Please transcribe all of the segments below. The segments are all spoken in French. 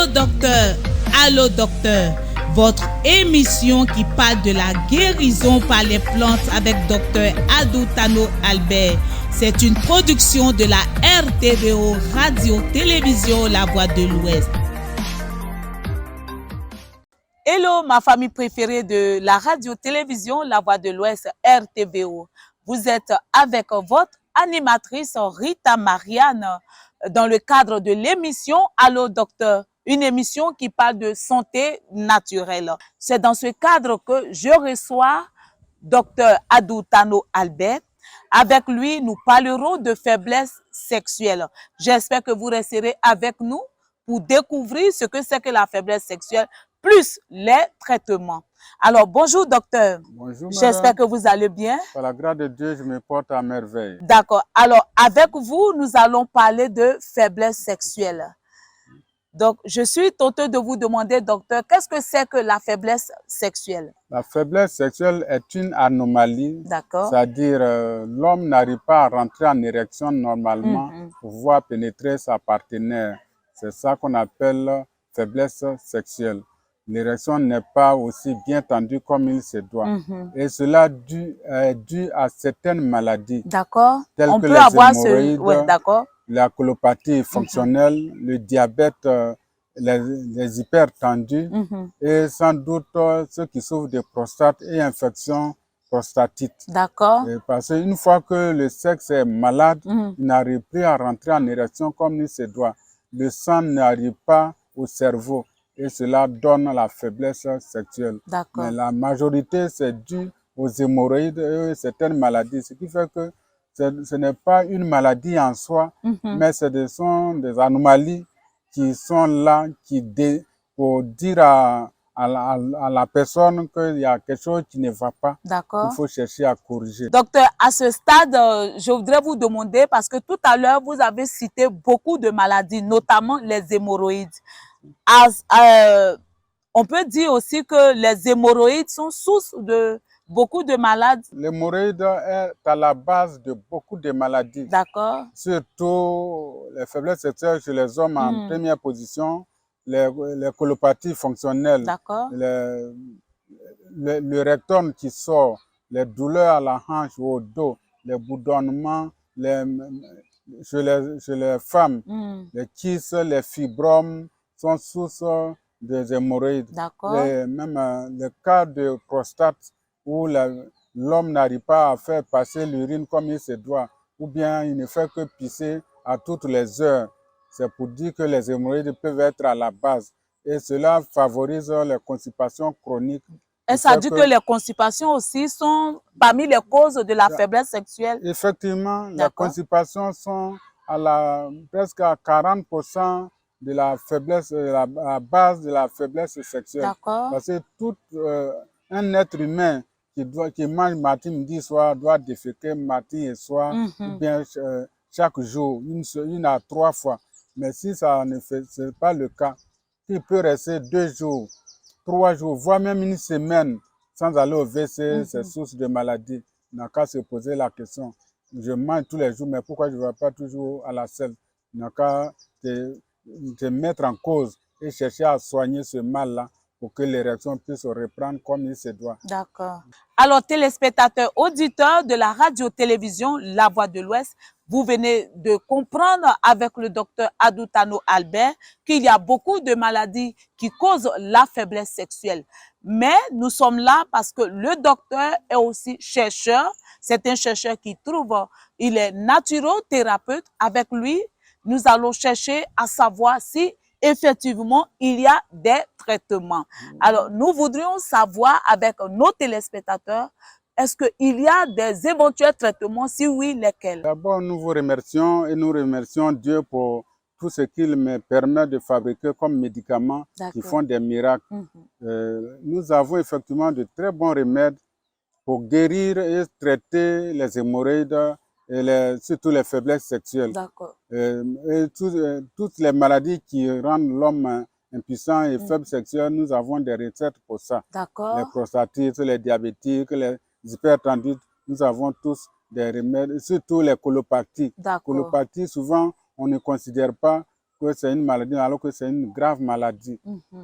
Allô docteur, votre émission qui parle de la guérison par les plantes avec docteur Adoutano Albert. C'est une production de la RTVO, Radio-Télévision La Voix de l'Ouest. Hello ma famille préférée de la Radio-Télévision La Voix de l'Ouest, RTVO. Vous êtes avec votre animatrice Rita Marianne dans le cadre de l'émission Allô docteur, une émission qui parle de santé naturelle. C'est dans ce cadre que je reçois docteur Adoutano Albert. Avec lui, nous parlerons de faiblesse sexuelle. J'espère que vous resterez avec nous pour découvrir ce que c'est que la faiblesse sexuelle, plus les traitements. Alors, bonjour docteur. Bonjour madame. J'espère que vous allez bien. Par la grâce de Dieu, je me porte à merveille. D'accord. Alors, avec vous, nous allons parler de faiblesse sexuelle. Donc, je suis tentée de vous demander, docteur, qu'est-ce que c'est que la faiblesse sexuelle? La faiblesse sexuelle est une anomalie. D'accord. C'est-à-dire, l'homme n'arrive pas à rentrer en érection normalement pour pouvoir pénétrer sa partenaire. C'est ça qu'on appelle faiblesse sexuelle. L'érection n'est pas aussi bien tendue comme il se doit. Et cela est dû à certaines maladies. D'accord. Telles On que peut les avoir hémorroïdes, ouais, d'accord. la colopathie fonctionnelle, le diabète, les hypertendus et sans doute ceux qui souffrent de prostate et infections prostatites. D'accord. Parce qu'une fois que le sexe est malade, il n'arrive plus à rentrer en érection comme il se doit. Le sang n'arrive pas au cerveau et cela donne la faiblesse sexuelle. Mais la majorité, c'est dû aux hémorroïdes et certaines maladies. Ce qui fait que ce n'est pas une maladie en soi, mais ce sont des anomalies qui sont là, pour dire à la personne qu'il y a quelque chose qui ne va pas. Il faut chercher à corriger. Docteur, à ce stade, je voudrais vous demander, parce que tout à l'heure, vous avez cité beaucoup de maladies, notamment les hémorroïdes. On peut dire aussi que les hémorroïdes sont source de beaucoup de maladies. L'hémorroïde est à la base de beaucoup de maladies. D'accord. Surtout les faiblesses sexuelles chez les hommes en première position, les colopathies fonctionnelles, le rectum qui sort, les douleurs à la hanche ou au dos, les bourdonnements, chez les femmes, les kystes, les fibromes sont source des hémorroïdes. Et même le cas de prostate où l'homme n'arrive pas à faire passer l'urine comme il se doit, ou bien il ne fait que pisser à toutes les heures. C'est pour dire que les hémorroïdes peuvent être à la base. Et cela favorise les constipations chroniques. Et ça dit que les constipations aussi sont parmi les causes de la faiblesse sexuelle? Effectivement, les constipations sont presque à 40% de la faiblesse, la base de la faiblesse sexuelle. Parce que tout un être humain qui mange matin, midi, soir, doit déféquer matin et soir, ou bien chaque jour, une à 3 fois. Mais si ça ne fait pas le cas, il peut rester 2 jours, 3 jours, voire même une semaine sans aller au WC, c'est source de maladie. On n'a qu'à se poser la question. Je mange tous les jours, mais pourquoi je ne vais pas toujours à la selle? On n'a qu'à te mettre en cause et chercher à soigner ce mal-là pour que l'érection puisse reprendre comme il se doit. D'accord. Alors, téléspectateurs, auditeurs de la radio-télévision La Voix de l'Ouest, vous venez de comprendre avec le docteur Adoutano Albert qu'il y a beaucoup de maladies qui causent la faiblesse sexuelle. Mais nous sommes là parce que le docteur est aussi chercheur. C'est un chercheur qui trouve, il est naturothérapeute. Avec lui, nous allons chercher à savoir si effectivement, il y a des traitements. Alors, nous voudrions savoir avec nos téléspectateurs, est-ce qu'il y a des éventuels traitements? Si oui, lesquels? D'abord, nous vous remercions et nous remercions Dieu pour tout ce qu'il me permet de fabriquer comme médicaments qui font des miracles. Nous avons effectivement de très bons remèdes pour guérir et traiter les hémorroïdes et surtout les faiblesses sexuelles. Et toutes les maladies qui rendent l'homme impuissant et faible sexuel, nous avons des recettes pour ça. Les prostatites, les diabétiques, les hypertendus, nous avons tous des remèdes, surtout les colopathies. Colopathies, souvent, on ne considère pas que c'est une maladie, alors que c'est une grave maladie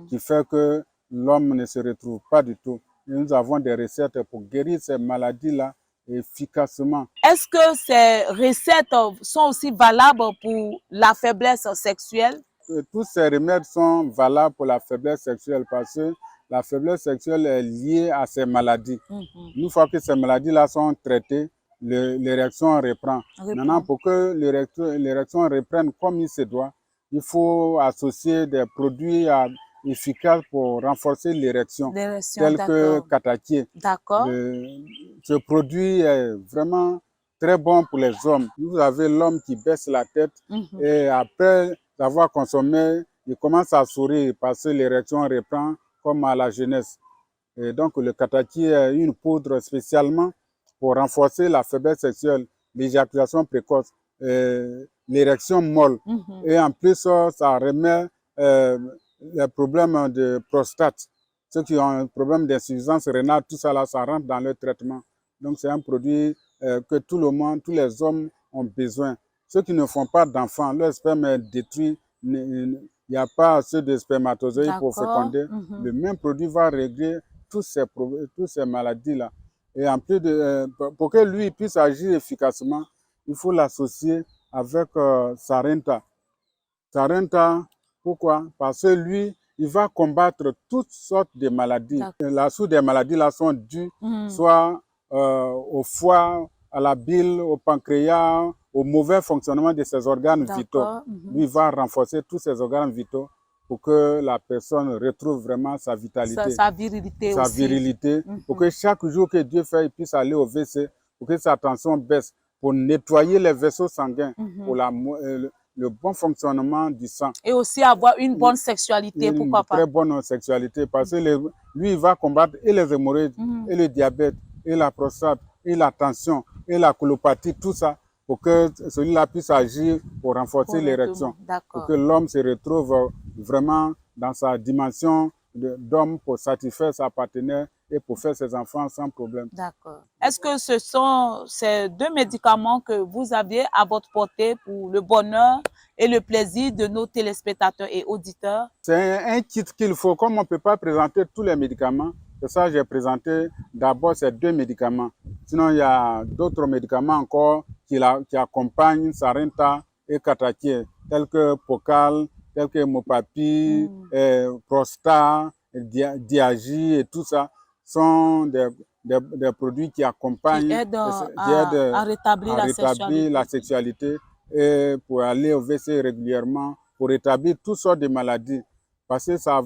qui fait que l'homme ne se retrouve pas du tout. Et nous avons des recettes pour guérir ces maladies-là efficacement. Est-ce que ces recettes sont aussi valables pour la faiblesse sexuelle? Tous ces remèdes sont valables pour la faiblesse sexuelle parce que la faiblesse sexuelle est liée à ces maladies. Une fois que ces maladies-là sont traitées, l'érection reprend. Maintenant, pour que l'érection reprenne comme il se doit, il faut associer des produits efficaces pour renforcer l'érection, tels que Katakié. D'accord. Ce produit est vraiment très bon pour les hommes. Vous avez l'homme qui baisse la tête et après avoir consommé, il commence à sourire parce que l'érection reprend comme à la jeunesse. Et donc le Katakié est une poudre spécialement pour renforcer la faiblesse sexuelle, l'éjaculation précoce, l'érection molle. Et en plus, ça remet les problèmes de prostate. Ceux qui ont un problème d'insuffisance rénale, tout ça là, ça rentre dans le traitement. Donc c'est un produit que tout le monde, tous les hommes ont besoin. Ceux qui ne font pas d'enfants, leur sperme est détruit, il n'y a pas assez de spermatozoïdes pour féconder. Le même produit va régler toutes ces maladies-là. Et en plus pour que lui puisse agir efficacement, il faut l'associer avec Sarenta. Sarenta, pourquoi? Parce que lui, il va combattre toutes sortes de maladies. La source des maladies là sont dues soit au foie, à la bile, au pancréas, au mauvais fonctionnement de ses organes vitaux. Lui, il va renforcer tous ses organes vitaux pour que la personne retrouve vraiment sa vitalité, sa virilité sa aussi. Virilité, pour que chaque jour que Dieu fait, il puisse aller au WC, pour que sa tension baisse, pour nettoyer les vaisseaux sanguins, pour le bon fonctionnement du sang. Et aussi avoir une bonne sexualité, pourquoi pas? Une très bonne sexualité, parce que lui, il va combattre et les hémorroïdes, et le diabète, et la prostate, et la tension, et la colopathie, tout ça, pour que celui-là puisse agir pour renforcer l'érection, pour que l'homme se retrouve vraiment dans sa dimension d'homme pour satisfaire sa partenaire et pour faire ses enfants sans problème. D'accord. Est-ce que ce sont ces deux médicaments que vous aviez à votre portée pour le bonheur et le plaisir de nos téléspectateurs et auditeurs? C'est un kit qu'il faut. Comme on ne peut pas présenter tous les médicaments, c'est ça que j'ai présenté d'abord ces deux médicaments. Sinon, il y a d'autres médicaments encore qui accompagnent Sarenta et Katakié, tels que Pocal, tels que Mopapi, Prostar, Diagi et tout ça sont des produits qui accompagnent, qui aident à rétablir la sexualité et pour aller au WC régulièrement, pour rétablir toutes sortes de maladies. Parce que ça,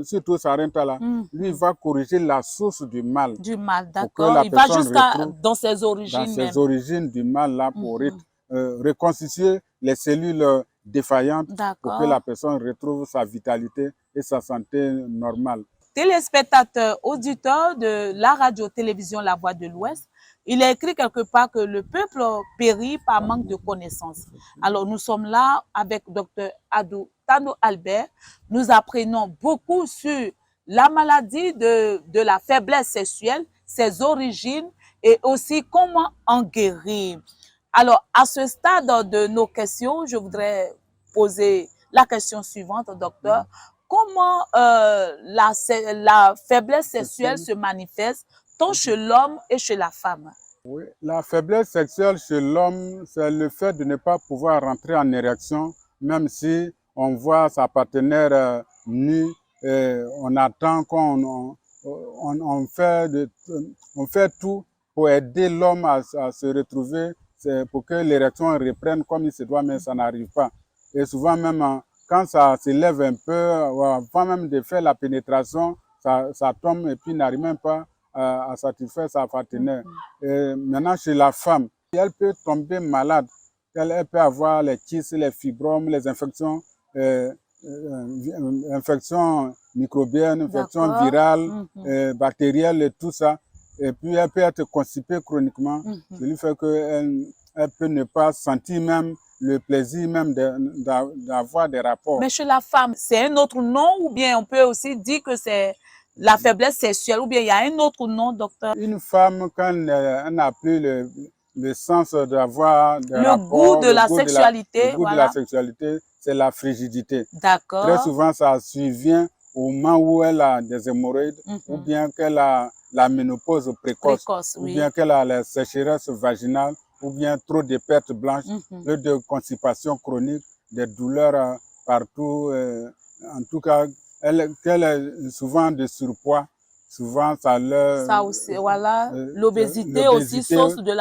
surtout Sarenta là, lui, il va corriger la source du mal. Du mal, d'accord. Il va jusqu'à dans ses origines. Dans ses origines du mal là, pour reconstituer les cellules défaillantes pour que la personne retrouve sa vitalité et sa santé normale. Téléspectateurs, auditeurs de la radio-télévision La Voix de l'Ouest, il est écrit quelque part que le peuple périt par manque de connaissances. Alors, nous sommes là avec Dr Adou Tano Albert. Nous apprenons beaucoup sur la maladie de la faiblesse sexuelle, ses origines et aussi comment en guérir. Alors, à ce stade de nos questions, je voudrais poser la question suivante, docteur. Comment la faiblesse sexuelle se manifeste tant chez l'homme et chez la femme? Oui, la faiblesse sexuelle chez l'homme, c'est le fait de ne pas pouvoir rentrer en érection, même si on voit sa partenaire nue, et on attend qu'on fait tout pour aider l'homme à se retrouver, pour que l'érection reprenne comme il se doit, mais ça n'arrive pas. Et souvent même, quand ça s'élève un peu, avant même de faire la pénétration, ça tombe et puis n'arrive même pas à satisfaire sa partenaire. Et maintenant, chez la femme, elle peut tomber malade. Elle peut avoir les kystes, les fibromes, les infections, infections microbiennes, infections virales, bactérielles et tout ça. Et puis, elle peut être constipée chroniquement. Ce qui fait qu'elle peut ne pas sentir même le plaisir même d'avoir des rapports. Mais chez la femme, c'est un autre nom ou bien on peut aussi dire que c'est la faiblesse sexuelle ou bien il y a un autre nom, docteur? Une femme, quand elle n'a plus le sens d'avoir des rapports, goût de la sexualité, le goût de la sexualité, c'est la frigidité. D'accord. Très souvent, ça survient au moment où elle a des hémorroïdes ou bien qu'elle a la ménopause précoce ou bien qu'elle a la sécheresse vaginale ou bien trop de pertes blanches, de constipation chronique, des douleurs partout. En tout cas, qu'elle est souvent de surpoids. Souvent, ça aussi, voilà. L'obésité aussi, source de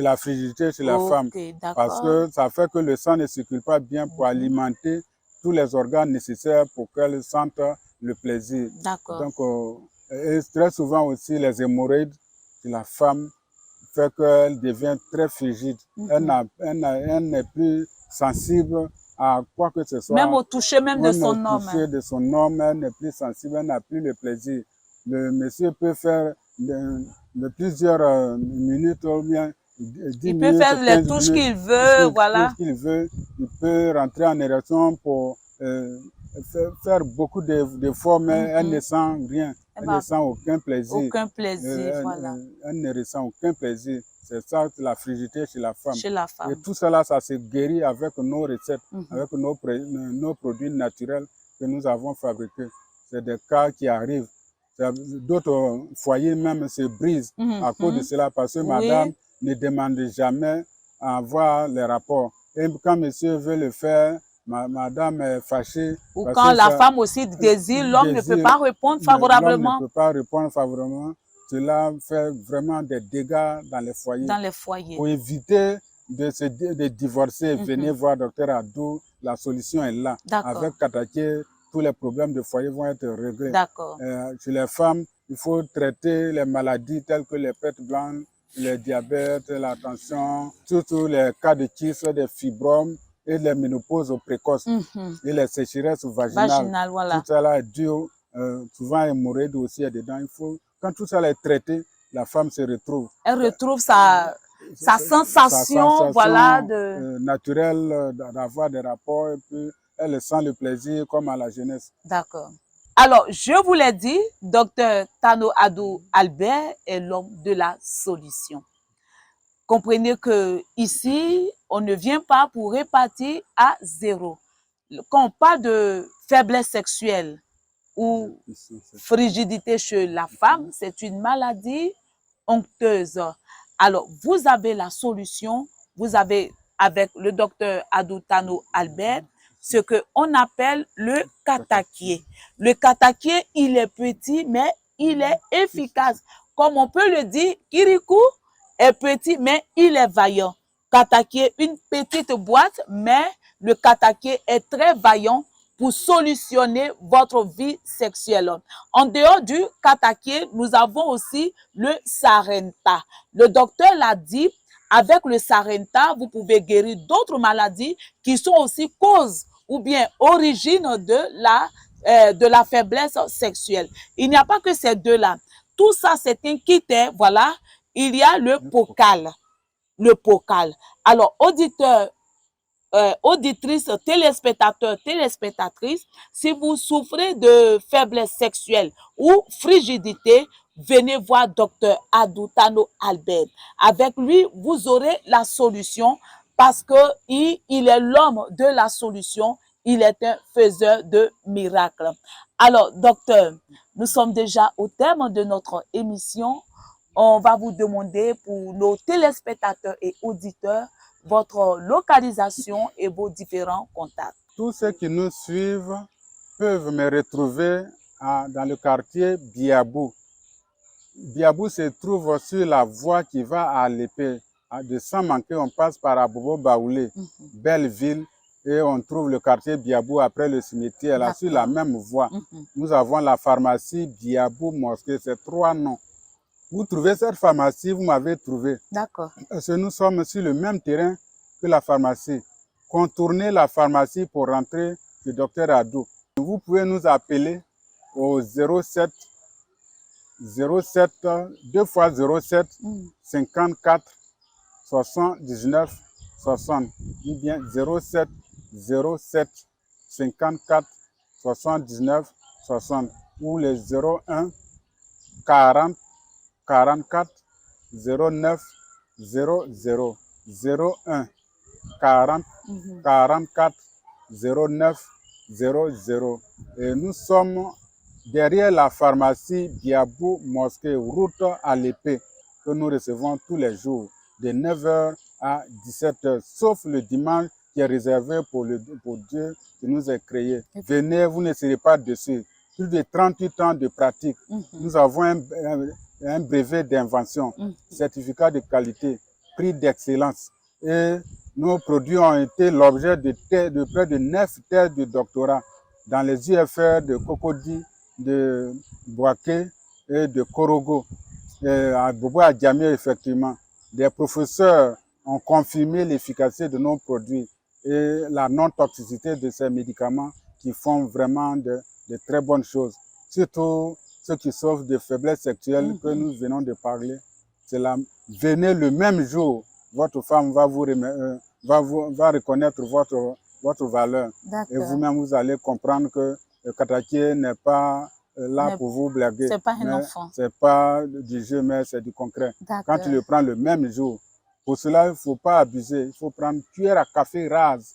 la frigidité chez la femme. Parce que ça fait que le sang ne circule pas bien pour alimenter tous les organes nécessaires pour qu'elle sente le plaisir. Donc, et très souvent aussi, les hémorroïdes chez la femme fait qu'elle devient très frigide. Elle n'est plus sensible à quoi que ce soit. Même au toucher même de son homme. Au toucher de son homme, elle n'est plus sensible, elle n'a plus le plaisir. Le monsieur peut faire de plusieurs minutes ou bien 10 il minutes, peut faire les touches qu'il veut, voilà. Il peut rentrer en érection pour faire beaucoup d'efforts, mais elle ne sent rien. Elle ne sent aucun plaisir. Aucun plaisir, voilà. Elle ne ressent aucun plaisir. C'est ça la frigidité chez la femme. Chez la femme. Et tout cela, ça se guérit avec nos recettes, avec nos produits naturels que nous avons fabriqués. C'est des cas qui arrivent. D'autres foyers même se brisent à cause de cela parce que madame ne demande jamais à voir les rapports. Et quand monsieur veut le faire, madame est fâchée. Ou quand la femme aussi désire, l'homme ne peut pas répondre favorablement. L'homme ne peut pas répondre favorablement. Cela fait vraiment des dégâts dans les foyers. Dans les foyers. Pour éviter de divorcer, venez voir Dr Adou. La solution est là. Avec Kataké, tous les problèmes de foyer vont être réglés. Chez les femmes, il faut traiter les maladies telles que les pertes blanches, le diabète, la tension, surtout les cas de kyste, des fibromes et les ménopauses précoces et les sécheresses vaginales. Voilà. Tout cela est dû, souvent hémorroïdes aussi est dedans. Quand tout ça est traité, la femme se retrouve. Elle retrouve sa sensation, voilà, naturelle d'avoir des rapports et puis elle sent le plaisir comme à la jeunesse. D'accord. Alors, je vous l'ai dit, Dr Tano Adou Albert est l'homme de la solution. Comprenez que ici, on ne vient pas pour répartir à zéro. Quand on parle de faiblesse sexuelle ou frigidité chez la femme, c'est une maladie onctueuse. Alors, vous avez la solution, vous avez avec le docteur Adou Tano Albert, ce qu'on appelle le katakié. Le katakié, il est petit, mais il est efficace. Comme on peut le dire, Kirikou est petit, mais il est vaillant. Katakié, une petite boîte, mais le katakié est très vaillant pour solutionner votre vie sexuelle. En dehors du katakié, nous avons aussi le sarenta. Le docteur l'a dit, avec le sarenta, vous pouvez guérir d'autres maladies qui sont aussi cause ou bien origine de la faiblesse sexuelle. Il n'y a pas que ces deux-là. Tout ça, c'est un kit, voilà. Il y a le pocal. Le pocal. Alors, auditeurs, auditrices, téléspectateurs, téléspectatrices, si vous souffrez de faiblesse sexuelle ou frigidité, venez voir Dr Adou Tano Albert. Avec lui, vous aurez la solution parce qu'il est l'homme de la solution. Il est un faiseur de miracles. Alors, docteur, nous sommes déjà au terme de notre émission. On va vous demander pour nos téléspectateurs et auditeurs votre localisation et vos différents contacts. Tous ceux qui nous suivent peuvent me retrouver dans le quartier Biabou. Biabou se trouve sur la voie qui va à l'épée. De Sans-Manqué, on passe par Abobo Baoulé, belle ville, et on trouve le quartier Biabou après le cimetière, là, sur la même voie. Nous avons la pharmacie Biabou Mosquée, c'est 3 noms. Vous trouvez cette pharmacie, vous m'avez trouvé. D'accord. Parce que nous sommes sur le même terrain que la pharmacie. Contournez la pharmacie pour rentrer chez Dr Adou. Vous pouvez nous appeler au 07 2 fois 07 54 79 60 ou bien 07 54 79 60 ou les 01 40 44 09 00 01 40 44 09 00. Et nous sommes derrière la pharmacie Diabou Mosquée, route à l'épée, que nous recevons tous les jours de 9h à 17h, sauf le dimanche qui est réservé pour Dieu qui nous a créés. Venez, vous ne serez pas dessus. Plus de 38 ans de pratique. Nous avons un brevet d'invention, certificat de qualité, prix d'excellence. Et nos produits ont été l'objet de près de 9 thèses de doctorat dans les UFR de Cocody, de Boaké et de Korogo. À Bobo Adjamé, effectivement. Des professeurs ont confirmé l'efficacité de nos produits et la non-toxicité de ces médicaments qui font vraiment de très bonnes choses. Surtout ceux qui souffrent de faiblesse sexuelle que nous venons de parler. Venez le même jour, votre femme va reconnaître votre valeur. Et vous-même, vous allez comprendre que le katakié n'est pas là pour vous blaguer. C'est pas un enfant. C'est pas du jeu, mais c'est du concret. Quand tu le prends le même jour, pour cela, il ne faut pas abuser. Il faut prendre cuillère à café rase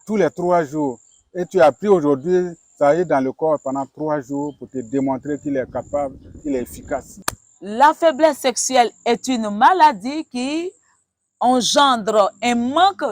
tous les 3 jours. Et tu as pris aujourd'hui, ça est dans le corps pendant 3 jours pour te démontrer qu'il est capable, qu'il est efficace. La faiblesse sexuelle est une maladie qui engendre un manque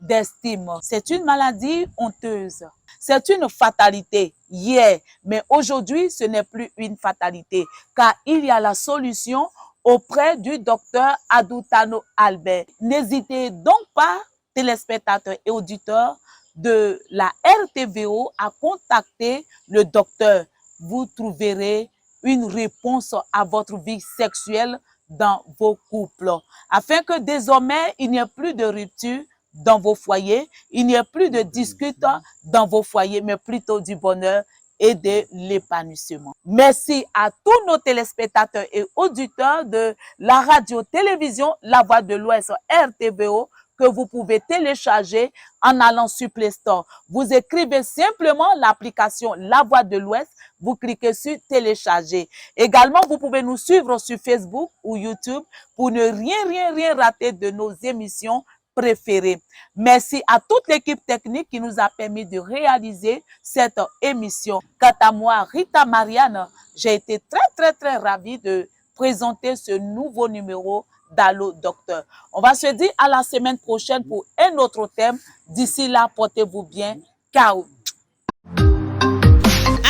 d'estime. C'est une maladie honteuse. C'est une fatalité hier, mais aujourd'hui, ce n'est plus une fatalité, car il y a la solution auprès du docteur Adoutano Albert. N'hésitez donc pas, téléspectateurs et auditeurs de la RTVO, à contacter le docteur. Vous trouverez une réponse à votre vie sexuelle dans vos couples, afin que désormais, il n'y ait plus de rupture dans vos foyers, il n'y ait plus de disputes dans vos foyers, mais plutôt du bonheur et de l'épanouissement. Merci à tous nos téléspectateurs et auditeurs de la radio-télévision La Voix de l'Ouest RTVO, que vous pouvez télécharger en allant sur Play Store. Vous écrivez simplement l'application La Voix de l'Ouest, vous cliquez sur télécharger. Également, vous pouvez nous suivre sur Facebook ou YouTube pour ne rien rater de nos émissions préférées. Merci à toute l'équipe technique qui nous a permis de réaliser cette émission. Quant à moi, Rita Marianne, j'ai été très ravie de présenter ce nouveau numéro d'Allo Docteur. On va se dire à la semaine prochaine pour un autre thème. D'ici là, portez-vous bien. Ciao.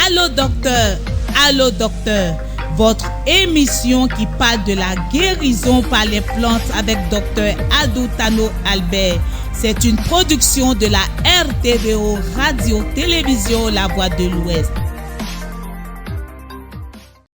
Allo Docteur, Allo Docteur, votre émission qui parle de la guérison par les plantes avec Docteur Adoutano Albert. C'est une production de la RTVO Radio-Télévision La Voix de l'Ouest.